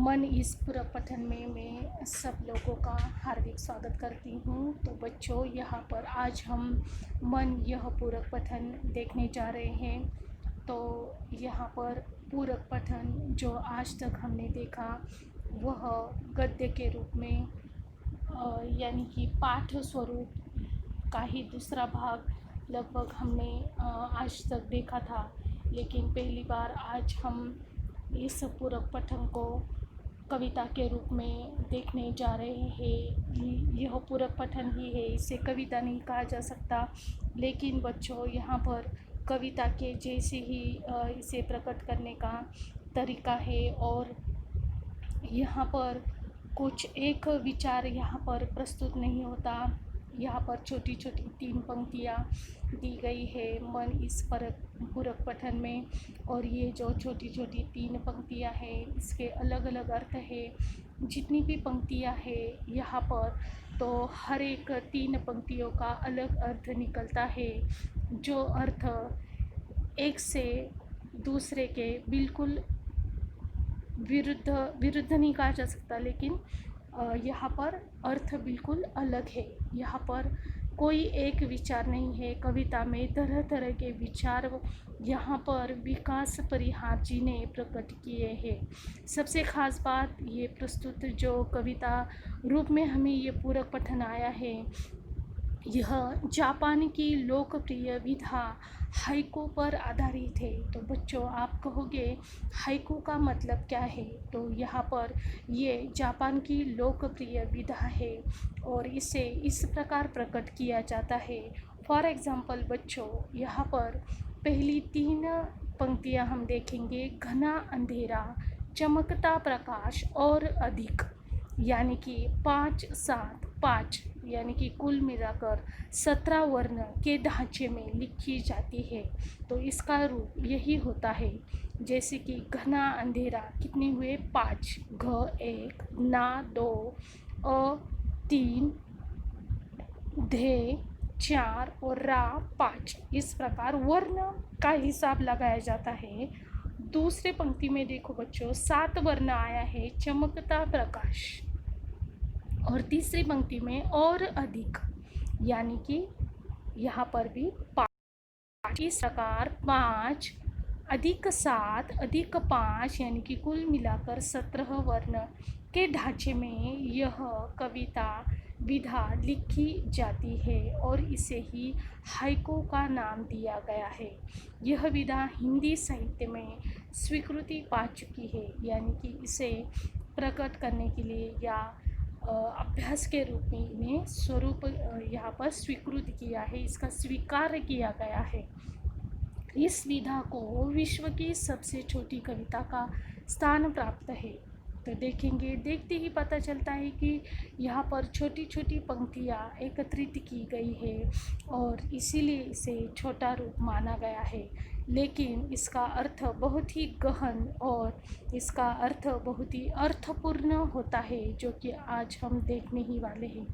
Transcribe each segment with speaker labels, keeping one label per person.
Speaker 1: मन इस पूरक पठन में मैं सब लोगों का हार्दिक स्वागत करती हूँ। तो बच्चों, यहाँ पर आज हम मन यह पूरक पठन देखने जा रहे हैं। तो यहाँ पर पूरक पठन जो आज तक हमने देखा वह गद्य के रूप में यानी कि पाठ स्वरूप का ही दूसरा भाग लगभग हमने आज तक देखा था। लेकिन पहली बार आज हम इस पूरक पठन को कविता के रूप में देखने जा रहे हैं। यह पूरक पठन ही है, इसे कविता नहीं कहा जा सकता। लेकिन बच्चों, यहाँ पर कविता के जैसे ही इसे प्रकट करने का तरीका है और यहाँ पर कुछ एक विचार यहाँ पर प्रस्तुत नहीं होता। यहाँ पर छोटी छोटी 3 पंक्तियाँ दी गई है मन इस पूरक पठन में। और ये जो छोटी छोटी 3 पंक्तियाँ हैं इसके अलग अलग अर्थ है। जितनी भी पंक्तियाँ हैं यहाँ पर, तो हर एक 3 पंक्तियों का अलग अर्थ निकलता है, जो अर्थ एक से दूसरे के बिल्कुल विरुद्ध नहीं कहा जा सकता। लेकिन यहाँ पर अर्थ बिल्कुल अलग है। यहाँ पर कोई एक विचार नहीं है। कविता में तरह तरह के विचार यहाँ पर विकास परिहार जी ने प्रकट किए हैं। सबसे ख़ास बात ये प्रस्तुत जो कविता रूप में हमें ये पूरक पठन आया है, यह जापान की लोकप्रिय विधा हाइकू पर आधारित है। तो बच्चों, आप कहोगे हाइकू का मतलब क्या है? तो यहाँ पर ये जापान की लोकप्रिय विधा है और इसे इस प्रकार प्रकट किया जाता है। फॉर एग्ज़ाम्पल बच्चों, यहाँ पर पहली 3 पंक्तियाँ हम देखेंगे। घना अंधेरा, चमकता प्रकाश और अधिक, यानी कि 5 7 5, यानी कि कुल मिलाकर 17 वर्ण के ढांचे में लिखी जाती है। तो इसका रूप यही होता है। जैसे कि घना अंधेरा कितने हुए? 5, घ 1, ना 2, अ 3, धे 4 और रा 5। इस प्रकार वर्ण का हिसाब लगाया जाता है। दूसरे पंक्ति में देखो बच्चों, 7 वर्ण आया है, चमकता प्रकाश। और तीसरी पंक्ति में और अधिक, यानी कि यहाँ पर भी 5। इस प्रकार 5 अधिक 7 अधिक 5, यानी कि कुल मिलाकर 17 वर्ण के ढांचे में यह कविता विधा लिखी जाती है और इसे ही हाइकू का नाम दिया गया है। यह विधा हिंदी साहित्य में स्वीकृति पा चुकी है, यानी कि इसे प्रकट करने के लिए या अभ्यास के रूप में इन्हें स्वरूप यहाँ पर स्वीकृत किया है, इसका स्वीकार किया गया है। इस विधा को विश्व की सबसे छोटी कविता का स्थान प्राप्त है। तो देखेंगे, देखते ही पता चलता है कि यहाँ पर छोटी छोटी पंक्तियाँ एकत्रित की गई है और इसीलिए इसे छोटा रूप माना गया है। लेकिन इसका अर्थ बहुत ही गहन और इसका अर्थ बहुत ही अर्थपूर्ण होता है, जो कि आज हम देखने ही वाले हैं।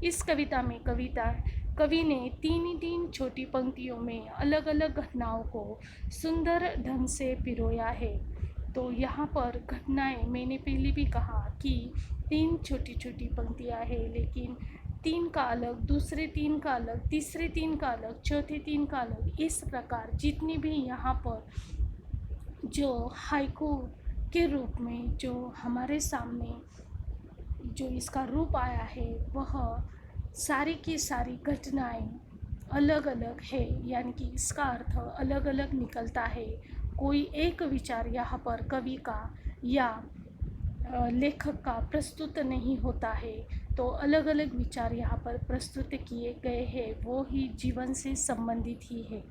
Speaker 1: इस कविता में कवि ने 3 छोटी पंक्तियों में अलग अलग घटनाओं को सुंदर ढंग से पिरोया है। तो यहाँ पर घटनाएं, मैंने पहले भी कहा कि 3 छोटी छोटी पंक्तियाँ हैं, लेकिन 3 का अलग, दूसरे 3 का अलग, तीसरे 3 का अलग, चौथे 3 का अलग। इस प्रकार जितनी भी यहाँ पर जो हाइकू के रूप में जो हमारे सामने जो इसका रूप आया है, वह सारी की सारी घटनाएं अलग अलग है, यानी कि इसका अर्थ अलग अलग निकलता है। कोई एक विचार यहाँ पर कवि का या लेखक का प्रस्तुत नहीं होता है। तो अलग अलग विचार यहाँ पर प्रस्तुत किए गए हैं, वो ही जीवन से संबंधित ही है।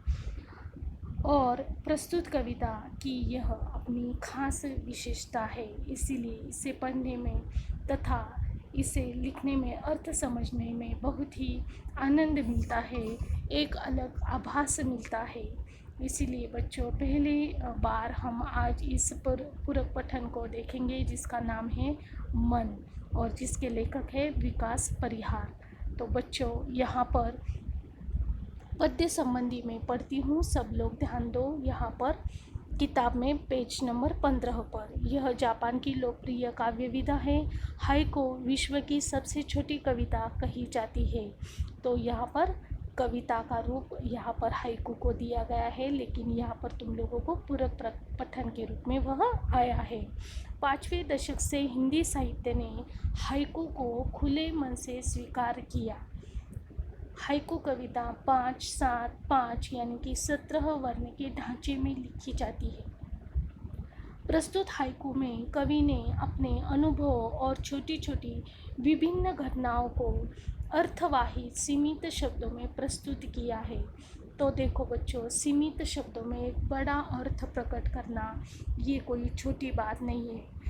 Speaker 1: और प्रस्तुत कविता की यह अपनी खास विशेषता है, इसीलिए इसे पढ़ने में तथा इसे लिखने में, अर्थ समझने में बहुत ही आनंद मिलता है, एक अलग आभास मिलता है। इसीलिए बच्चों, पहली बार हम आज इस पूरक पठन को देखेंगे जिसका नाम है मन और जिसके लेखक है विकास परिहार। तो बच्चों, यहाँ पर पद्य संबंधी में पढ़ती हूँ, सब लोग ध्यान दो। यहाँ पर किताब में पेज नंबर 15 पर। यह जापान की लोकप्रिय काव्य विधा है। हाइकू विश्व की सबसे छोटी कविता कही जाती है। तो यहाँ पर कविता का रूप यहाँ पर हाइकू को दिया गया है, लेकिन यहाँ पर तुम लोगों को पूरक पठन के रूप में वह आया है। 5वें दशक से हिंदी साहित्य ने हाइकू को खुले मन से स्वीकार किया। हाइकू कविता 5, 7, 5 यानी कि 17 वर्ण के ढांचे में लिखी जाती है। प्रस्तुत हाइकू में कवि ने अपने अनुभव और छोटी छोटी विभिन्न घटनाओं को अर्थवाही सीमित शब्दों में प्रस्तुत किया है। तो देखो बच्चों, सीमित शब्दों में एक बड़ा अर्थ प्रकट करना ये कोई छोटी बात नहीं है।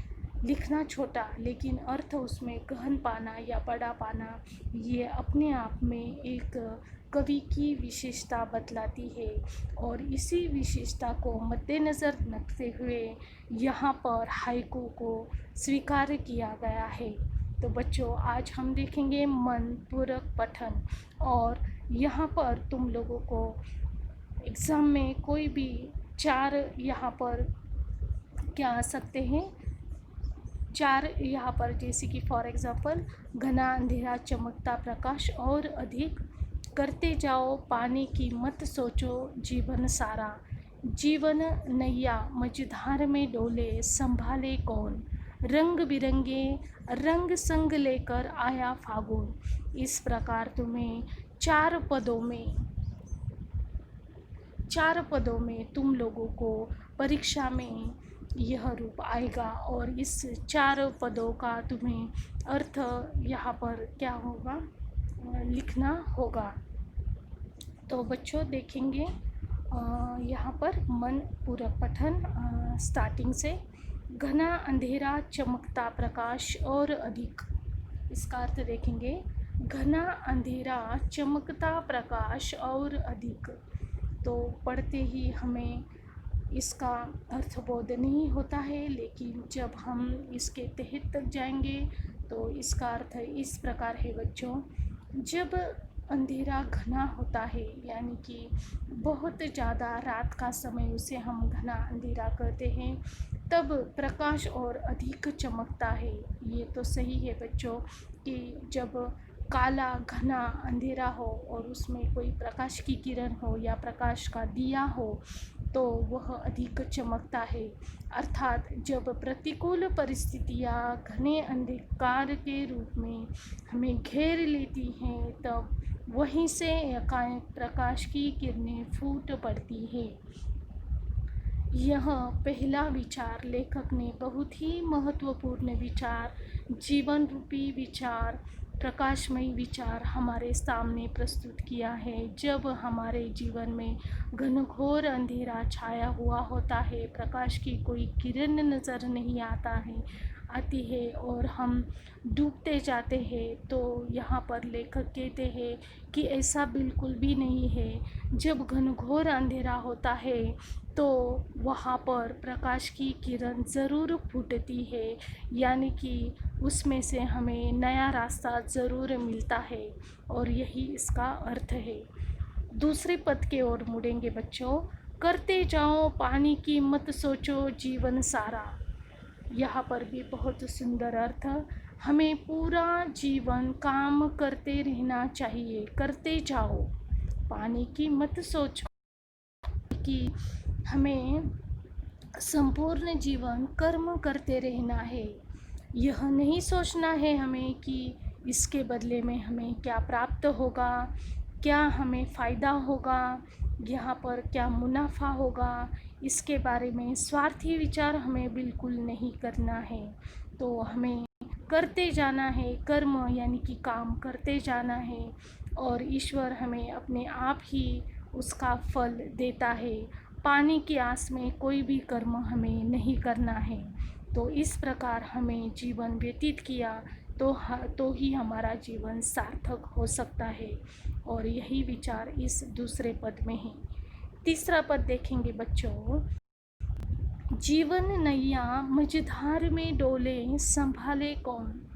Speaker 1: लिखना छोटा, लेकिन अर्थ उसमें गहन पाना या बड़ा पाना, ये अपने आप में एक कवि की विशेषता बतलाती है। और इसी विशेषता को मद्देनज़र रखते हुए यहाँ पर हाइकू को स्वीकार किया गया है। तो बच्चों, आज हम देखेंगे मन पूरक पठन। और यहाँ पर तुम लोगों को एग्ज़ाम में कोई भी 4 यहाँ पर क्या आ सकते हैं, 4 यहाँ पर, जैसे कि फॉर एग्ज़ाम्पल घना अंधेरा चमकता प्रकाश और अधिक, करते जाओ पानी की मत सोचो जीवन सारा, जीवन नैया मझधार में डोले संभाले कौन, रंग बिरंगे रंग संग लेकर आया फागुन। इस प्रकार तुम्हें 4 पदों में तुम लोगों को परीक्षा में यह रूप आएगा, और इस 4 पदों का तुम्हें अर्थ यहाँ पर क्या होगा, लिखना होगा। तो बच्चों देखेंगे यहाँ पर मन पूरक पठन स्टार्टिंग से। घना अंधेरा चमकता प्रकाश और अधिक, इसका अर्थ देखेंगे। घना अंधेरा चमकता प्रकाश और अधिक, तो पढ़ते ही हमें इसका अर्थबोध नहीं होता है, लेकिन जब हम इसके तहत तक जाएंगे तो इसका अर्थ इस प्रकार है बच्चों। जब अंधेरा घना होता है, यानी कि बहुत ज़्यादा रात का समय उसे हम घना अंधेरा कहते हैं, तब प्रकाश और अधिक चमकता है। ये तो सही है बच्चों कि जब काला घना अंधेरा हो और उसमें कोई प्रकाश की किरण हो या प्रकाश का दिया हो तो वह अधिक चमकता है। अर्थात जब प्रतिकूल परिस्थितियाँ घने अंधकार के रूप में हमें घेर लेती हैं, तब वहीं से एकाएक प्रकाश की किरणें फूट पड़ती है। यह पहला विचार लेखक ने बहुत ही महत्वपूर्ण विचार, जीवन रूपी विचार, प्रकाशमयी विचार हमारे सामने प्रस्तुत किया है। जब हमारे जीवन में घनघोर अंधेरा छाया हुआ होता है, प्रकाश की कोई किरण नज़र नहीं आती है और हम डूबते जाते हैं, तो यहाँ पर लेखक कहते हैं कि ऐसा बिल्कुल भी नहीं है। जब घनघोर अंधेरा होता है तो वहाँ पर प्रकाश की किरण ज़रूर फूटती है, यानी कि उसमें से हमें नया रास्ता ज़रूर मिलता है, और यही इसका अर्थ है। दूसरे पद के ओर मुड़ेंगे बच्चों। करते जाओ पानी की मत सोचो जीवन सारा, यहाँ पर भी बहुत सुंदर अर्थ। हमें पूरा जीवन काम करते रहना चाहिए। करते जाओ, पानी की मत सोचो, कि हमें संपूर्ण जीवन कर्म करते रहना है। यह नहीं सोचना है हमें कि इसके बदले में हमें क्या प्राप्त होगा, क्या हमें फ़ायदा होगा, यहाँ पर क्या मुनाफा होगा, इसके बारे में स्वार्थी विचार हमें बिल्कुल नहीं करना है। तो हमें करते जाना है, कर्म यानी कि काम करते जाना है, और ईश्वर हमें अपने आप ही उसका फल देता है। पानी की आस में कोई भी कर्म हमें नहीं करना है। तो इस प्रकार हमें जीवन व्यतीत किया तो ही हमारा जीवन सार्थक हो सकता है, और यही विचार इस दूसरे पद में है। तीसरा पद देखेंगे बच्चों। जीवन नैया मझधार में डोले संभाले कौन,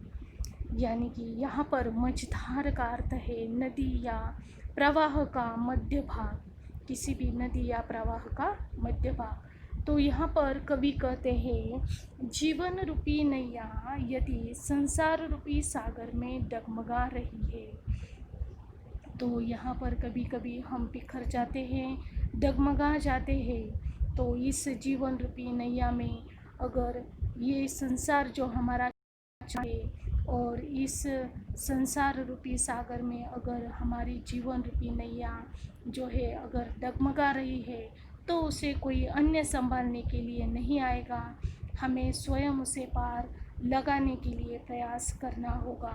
Speaker 1: यानी कि यहाँ पर मझधार का अर्थ है नदी या प्रवाह का मध्य भाग, किसी भी नदी या प्रवाह का मध्य भाग। तो यहाँ पर कवि कहते हैं, जीवन रूपी नैया यदि संसार रूपी सागर में डगमगा रही है। तो यहाँ पर कभी कभी हम बिखर जाते हैं, डगमगा जाते हैं। तो इस जीवन रूपी नैया में अगर ये संसार जो हमारा है, और इस संसार रूपी सागर में अगर हमारी जीवन रूपी नैया जो है अगर डगमगा रही है, तो उसे कोई अन्य संभालने के लिए नहीं आएगा। हमें स्वयं उसे पार लगाने के लिए प्रयास करना होगा।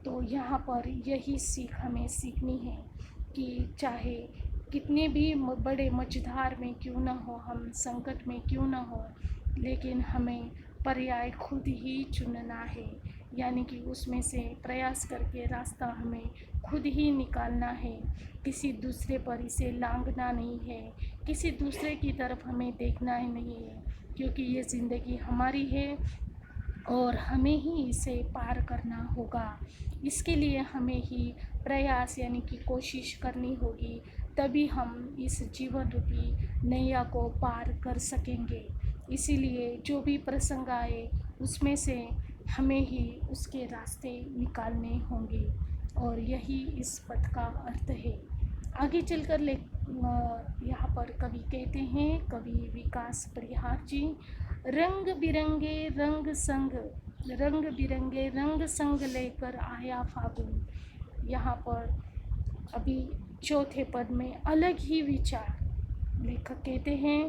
Speaker 1: तो यहाँ पर यही सीख हमें सीखनी है कि चाहे कितने भी बड़े मझधार में क्यों ना हो, हम संकट में क्यों ना हो, लेकिन हमें पर्याय खुद ही चुनना है। यानी कि उसमें से प्रयास करके रास्ता हमें खुद ही निकालना है। किसी दूसरे पर इसे लांघना नहीं है, किसी दूसरे की तरफ हमें देखना ही नहीं है, क्योंकि ये ज़िंदगी हमारी है और हमें ही इसे पार करना होगा। इसके लिए हमें ही प्रयास यानी कि कोशिश करनी होगी, तभी हम इस जीवन रूपी नैया को पार कर सकेंगे। इसीलिए जो भी प्रसंग आए उसमें से हमें ही उसके रास्ते निकालने होंगे, और यही इस पद का अर्थ है। आगे चलकर यहाँ पर कवि कहते हैं, कवि विकास परिहार जी, रंग बिरंगे रंग संग लेकर आया फागुन। यहाँ पर अभी चौथे पद में अलग ही विचार लेखक कहते हैं।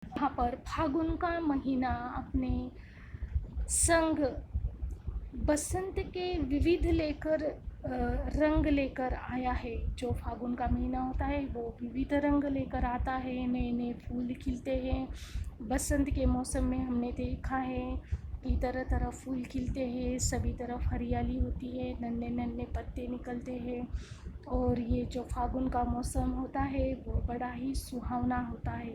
Speaker 1: यहाँ पर फागुन का महीना अपने संग बसंत के विविध रंग लेकर आया है। जो फागुन का महीना होता है वो विविध रंग लेकर आता है, नए नए फूल खिलते हैं। बसंत के मौसम में हमने देखा है कि तरह तरह फूल खिलते हैं, सभी तरफ हरियाली होती है, नन्हे नन्हे पत्ते निकलते हैं। और ये जो फागुन का मौसम होता है वो बड़ा ही सुहावना होता है।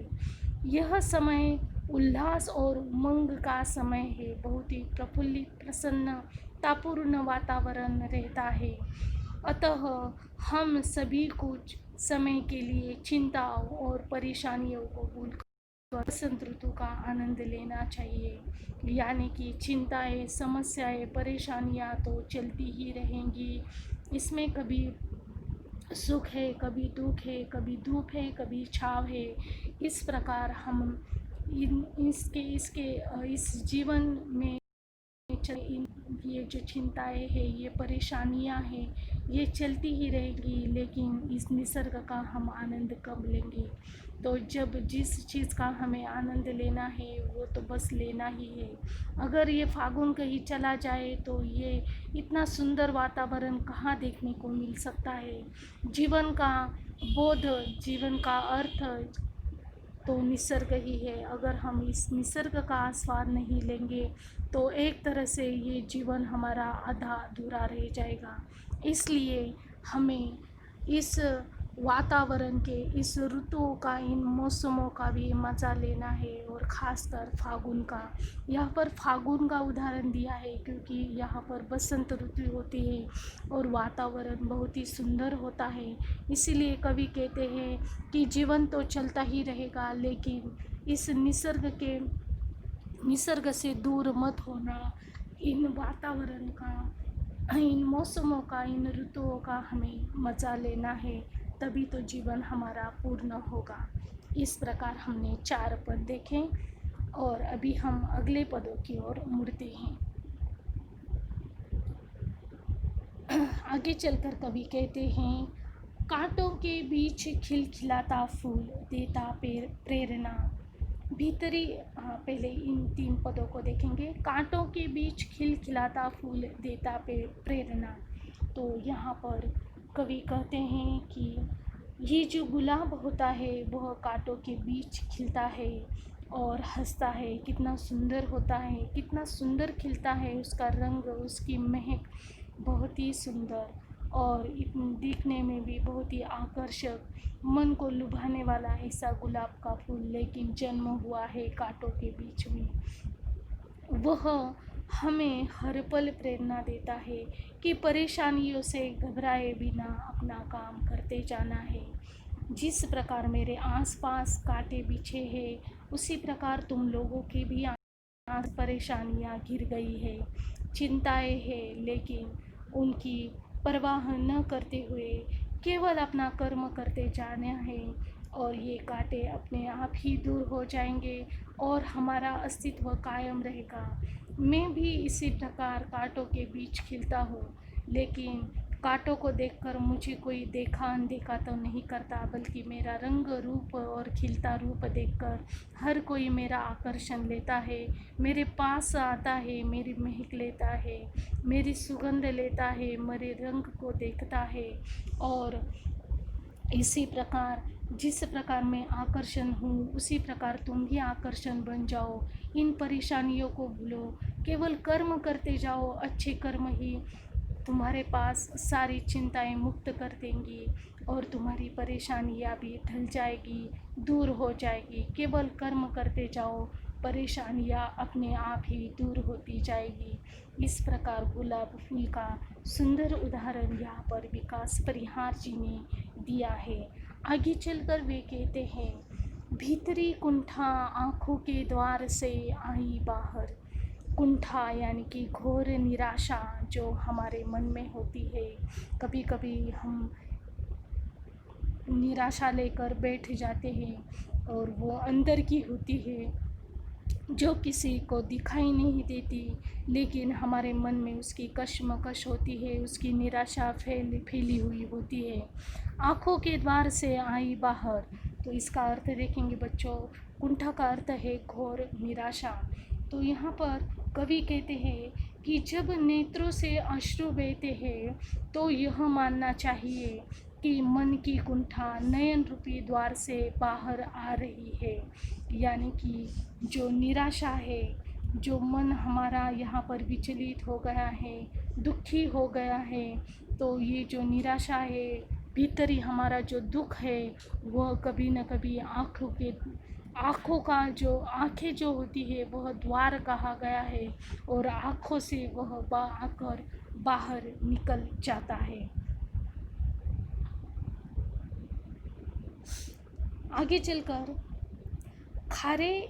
Speaker 1: यह समय उल्लास और उमंग का समय है। बहुत ही प्रफुल्लित प्रसन्नतापूर्ण वातावरण रहता है। अतः हम सभी कुछ समय के लिए चिंताओं और परेशानियों को भूलकर बसंत ऋतु का आनंद लेना चाहिए। यानी कि चिंताएं, समस्याएं, परेशानियां तो चलती ही रहेंगी। इसमें कभी सुख है, कभी दुख है, कभी धूप है, कभी छाँव है। इस प्रकार हम इस जीवन में ये जो चिंताएं हैं, ये परेशानियां हैं, ये चलती ही रहेगी। लेकिन इस निसर्ग का हम आनंद कब लेंगे? तो जब जिस चीज़ का हमें आनंद लेना है वो तो बस लेना ही है। अगर ये फागुन कहीं चला जाए तो ये इतना सुंदर वातावरण कहाँ देखने को मिल सकता है। जीवन का बोध, जीवन का अर्थ तो निसर्ग ही है। अगर हम इस निसर्ग का आस्वाद नहीं लेंगे तो एक तरह से ये जीवन हमारा आधा अधूरा रह जाएगा। इसलिए हमें इस वातावरण के, इस ऋतुओं का, इन मौसमों का भी मज़ा लेना है, और ख़ासकर फागुन का। यहाँ पर फागुन का उदाहरण दिया है क्योंकि यहाँ पर बसंत ऋतु होती है और वातावरण बहुत ही सुंदर होता है। इसीलिए कवि कहते हैं कि जीवन तो चलता ही रहेगा, लेकिन इस निसर्ग से दूर मत होना। इन वातावरण का, इन मौसमों का, इन ऋतुओं का हमें मज़ा लेना है, तभी तो जीवन हमारा पूर्ण होगा। इस प्रकार हमने 4 पद देखे और अभी हम अगले पदों की ओर मुड़ते हैं। आगे चलकर कवि कहते हैं, कांटों के बीच खिलखिलाता फूल देता प्रेरणा। भीतरी पहले इन 3 पदों को देखेंगे। कांटों के बीच खिलखिलाता फूल देता प्रेरणा। तो यहाँ पर कवि कहते हैं कि ये जो गुलाब होता है वह कांटों के बीच खिलता है और हंसता है। कितना सुंदर होता है, कितना सुंदर खिलता है, उसका रंग, उसकी महक बहुत ही सुंदर और दिखने में भी बहुत ही आकर्षक, मन को लुभाने वाला ऐसा गुलाब का फूल, लेकिन जन्म हुआ है कांटों के बीच में। वह हमें हर पल प्रेरणा देता है कि परेशानियों से घबराए बिना अपना काम करते जाना है। जिस प्रकार मेरे आसपास कांटे बिछे हैं, उसी प्रकार तुम लोगों की भी आज परेशानियां घिर गई है, चिंताएं हैं, लेकिन उनकी परवाह न करते हुए केवल अपना कर्म करते जाना है, और ये कांटे अपने आप ही दूर हो जाएंगे और हमारा अस्तित्व कायम रहेगा। मैं भी इसी प्रकार कांटों के बीच खिलता हूँ, लेकिन कांटों को देखकर मुझे कोई देखा अनदेखा तो नहीं करता, बल्कि मेरा रंग रूप और खिलता रूप देखकर हर कोई मेरा आकर्षण लेता है, मेरे पास आता है, मेरी महक लेता है, मेरी सुगंध लेता है, मेरे रंग को देखता है। और इसी प्रकार जिस प्रकार मैं आकर्षण हूँ, उसी प्रकार तुम भी आकर्षण बन जाओ। इन परेशानियों को भूलो, केवल कर्म करते जाओ। अच्छे कर्म ही तुम्हारे पास सारी चिंताएं मुक्त कर देंगी और तुम्हारी परेशानियां भी ढल जाएगी, दूर हो जाएगी। केवल कर्म करते जाओ, परेशानियां अपने आप ही दूर होती जाएगी। इस प्रकार गुलाब फूल का सुंदर उदाहरण यहाँ पर विकास परिहार जी ने दिया है। आगे चलकर वे कहते हैं, भीतरी कुंठा आँखों के द्वार से आई बाहर। कुंठा यानी कि घोर निराशा जो हमारे मन में होती है। कभी कभी हम निराशा लेकर बैठ जाते हैं और वो अंदर की होती है, जो किसी को दिखाई नहीं देती, लेकिन हमारे मन में उसकी कश्मकश होती है, उसकी निराशा फैली हुई होती है। आँखों के द्वार से आई बाहर, तो इसका अर्थ देखेंगे बच्चों। कुंठा का अर्थ है घोर निराशा। तो यहाँ पर कवि कहते हैं कि जब नेत्रों से अश्रु बहते हैं, तो यह मानना चाहिए कि मन की कुंठा नयन रूपी द्वार से बाहर आ रही है। यानी कि जो निराशा है, जो मन हमारा यहाँ पर विचलित हो गया है, दुखी हो गया है, तो ये जो निराशा है, भीतरी हमारा जो दुख है, वह कभी न कभी आँखों का जो आँखें जो होती है, वह द्वार कहा गया है, और आँखों से वह आकर बाहर निकल जाता है। आगे चलकर, खारे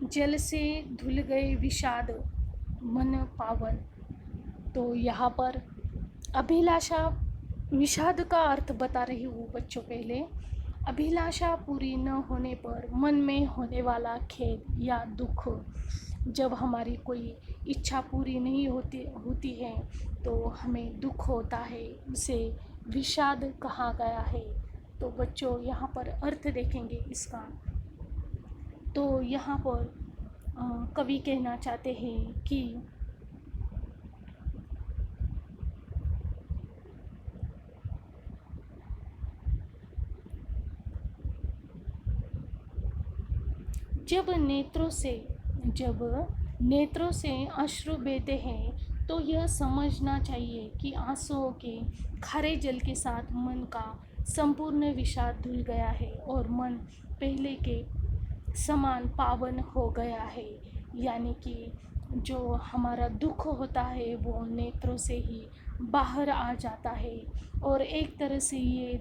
Speaker 1: जल से धुल गए विषाद मन पावन। तो यहाँ पर अभिलाषा, विषाद का अर्थ बता रही हूँ बच्चों। पहले, अभिलाषा पूरी न होने पर मन में होने वाला खेद या दुख। जब हमारी कोई इच्छा पूरी नहीं होती है, तो हमें दुख होता है, उसे विषाद कहा गया है। तो बच्चों यहाँ पर अर्थ देखेंगे इसका। तो यहाँ पर कवि कहना चाहते हैं कि जब नेत्रों से अश्रु बहते हैं, तो यह समझना चाहिए कि आंसुओं के खारे जल के साथ मन का संपूर्ण विषाद धुल गया है और मन पहले के समान पावन हो गया है। यानी कि जो हमारा दुख होता है, वो नेत्रों से ही बाहर आ जाता है। और एक तरह से ये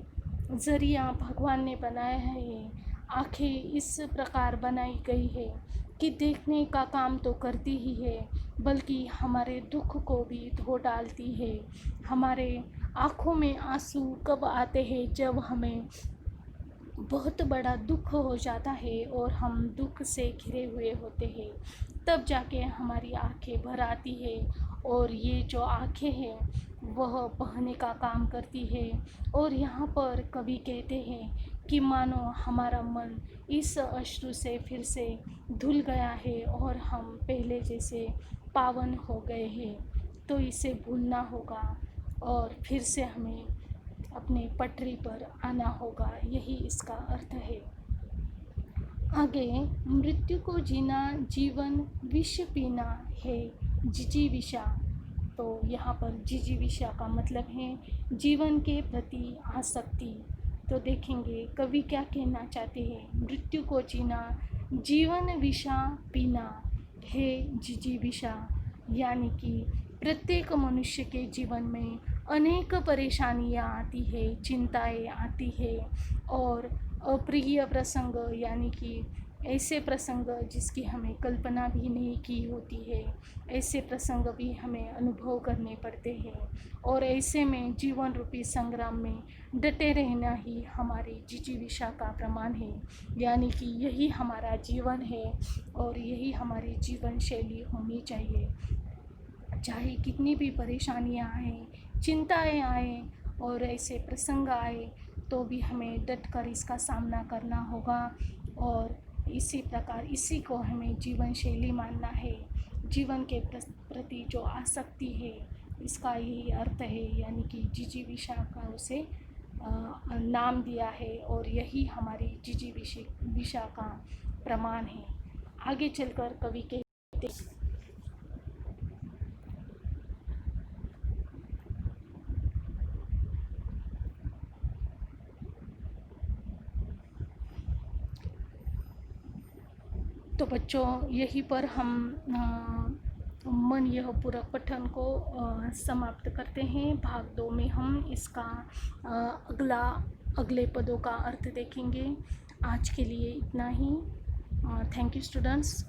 Speaker 1: ज़रिया भगवान ने बनाया है। आँखें इस प्रकार बनाई गई है कि देखने का काम तो करती ही है, बल्कि हमारे दुख को भी धो डालती है। हमारे आँखों में आंसू कब आते हैं? जब हमें बहुत बड़ा दुख हो जाता है और हम दुख से घिरे हुए होते हैं, तब जाके हमारी आंखें भर आती है। और ये जो आंखें हैं, वह बहने का काम करती है। और यहाँ पर कवि कहते हैं कि मानो हमारा मन इस अश्रु से फिर से धुल गया है और हम पहले जैसे पावन हो गए हैं। तो इसे भूलना होगा और फिर से हमें अपने पटरी पर आना होगा, यही इसका अर्थ है। आगे, मृत्यु को जीना जीवन विष पीना है जिजीविषा। तो यहाँ पर जिजीविषा का मतलब है जीवन के प्रति आसक्ति। तो देखेंगे कवि क्या कहना चाहते हैं। मृत्यु को जीना जीवन विषा पीना है जिजीविषा, यानी कि प्रत्येक मनुष्य के जीवन में अनेक परेशानियाँ आती है, चिंताएं आती है और अप्रिय प्रसंग यानी कि ऐसे प्रसंग जिसकी हमें कल्पना भी नहीं की होती है, ऐसे प्रसंग भी हमें अनुभव करने पड़ते हैं। और ऐसे में जीवन रूपी संग्राम में डटे रहना ही हमारी जिजीविषा का प्रमाण है, यानी कि यही हमारा जीवन है और यही हमारी जीवन शैली होनी चाहिए। चाहे कितनी भी परेशानियाँ आएँ, चिंताएँ आएँ और ऐसे प्रसंग आए, तो भी हमें डट कर इसका सामना करना होगा और इसी प्रकार इसी को हमें जीवन शैली मानना है। जीवन के प्रति जो आसक्ति है, इसका यही अर्थ है, यानी कि जिजीविषा का उसे नाम दिया है और यही हमारी जिजीविषा का प्रमाण है। आगे चलकर कवि कहते तो बच्चों यहीं पर हम मन यह पूरक पठन को समाप्त करते हैं। भाग 2 में हम इसका अगले पदों का अर्थ देखेंगे। आज के लिए इतना ही। Thank you students.